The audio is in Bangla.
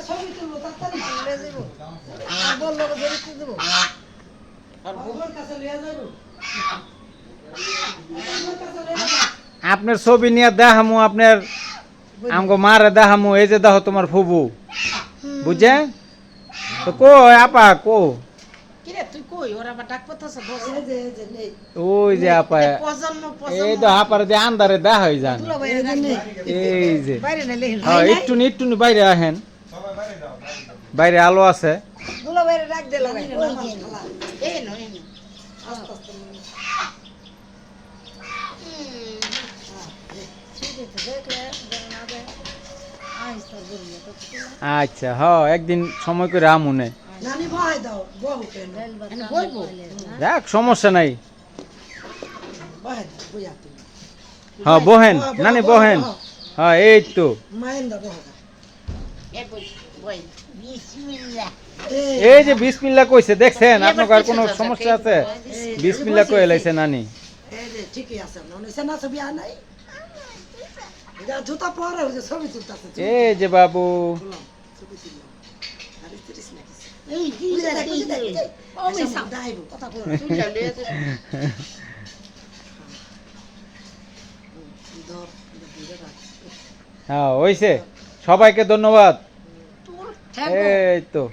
ছবি তুলবো তাড়াতাড়ি তুলে দেব আর বললো ধরে দেব আর বাবার কাছে লিয়ে যাব আপনার ছবি নিয়ে দেখামু আপনার আমগো মারে দেখামু এই যে দেখো তোমার ফুবু বুঝছে তো কো আপা কো কিরে তুই কই ওরা বা ডাক পতাছ বস এই যে নেই ওই যে আপা প্রজন্ম এই তো আপারে যে আন্দারে দেখা হই যান তুলো বাইরে নেই এই যে বাইরে না লেহিন হ্যাঁ একটু বাইরে আহেন বাইরে আলো আছে তুলো বাইরে রাখ দে লাগাই এই নো আস্তে আস্তে আচ্ছা হ একদিন সময় করে আমুনে নানি ভয় দাও বহু কেন বইবো দেখ সমস্যা নাই ভয় দাও বুঝা তুমি হ্যাঁ বহেন নানি বহেন হ্যাঁ এই তো মায়েন্দা বহ এ বই বই বিসমিল্লাহ এই যে বিসমিল্লাহ কইছে দেখছেন আপনার আর কোনো সমস্যা আছে বিসমিল্লাহ কই লাইছে নানি এই যে ঠিকই আছে না সেনা ছবি আ নাই এটা জুতা পরে যে ছবি তুলতাছে এই যে বাবু ছবি তুললাম আর ইস্ত্রিস নাকি এই দিলা ও আমি সামদাইব কথা বল তুই চলে যা দর দিলে রাখ হ্যাঁ হইছে সবাইকে ধন্যবাদ তোর এই তো